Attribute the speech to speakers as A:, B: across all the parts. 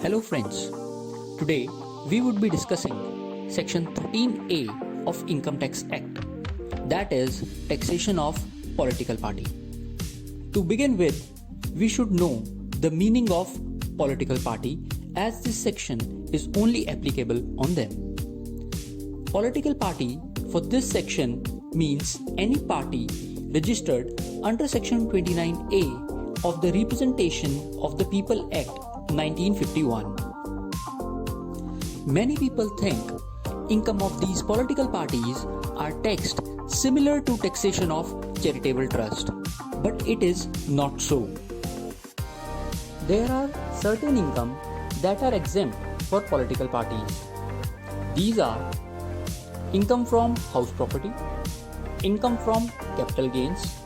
A: Hello friends, today we would be discussing Section 13A of Income Tax Act, that is taxation of political party. To begin with, we should know the meaning of political party as this section is only applicable on them. Political party for this section means any party registered under Section 29A of the Representation of the People Act 1951. Many people think income of these political parties are taxed similar to taxation of charitable trust, but it is not so. There are certain income that are exempt for political parties. These are income from house property, income from capital gains.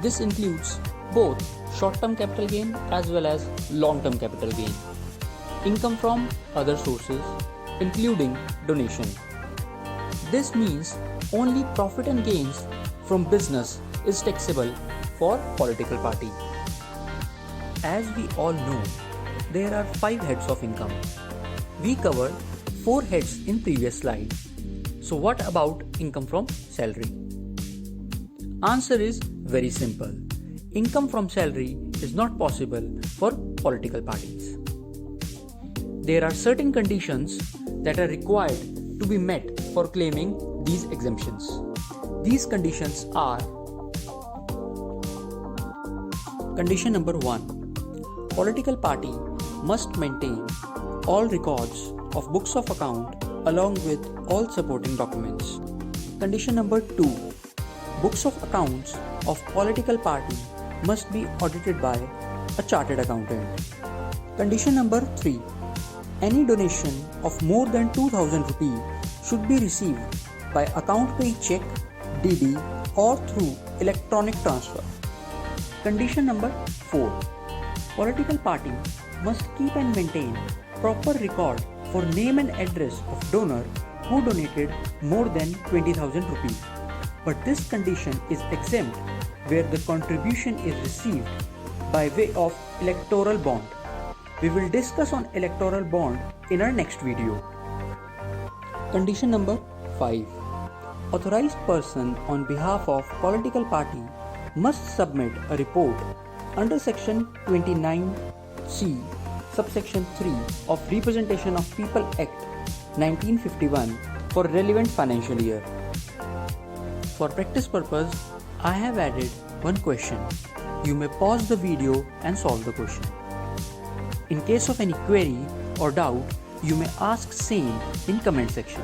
A: This includes both short-term capital gain as well as long-term capital gain. Income from other sources, including donation. This means only profit and gains from business is taxable for political party. As we all know, there are 5 heads of income. We covered 4 heads in previous slide. So what about income from salary? Answer is very simple. Income from salary is not possible for political parties. There are certain conditions that are required to be met for claiming these exemptions. These conditions are: Condition number 1. Political party must maintain all records of books of account along with all supporting documents. Condition number 2. Books of accounts of political party must be audited by a chartered accountant. Condition number 3. Any donation of more than 2000 rupees should be received by account pay check, DD or through electronic transfer. Condition number 4. Political party must keep and maintain proper record for name and address of donor who donated more than 20,000 rupees. But this condition is exempt where the contribution is received by way of electoral bond. We will discuss on electoral bond in our next video. Condition number 5. Authorized person on behalf of political party must submit a report under Section 29C, subsection 3 of Representation of People Act 1951 for relevant financial year. For practice purpose, I have added one question. You may pause the video and solve the question. In case of any query or doubt, you may ask same in comment section.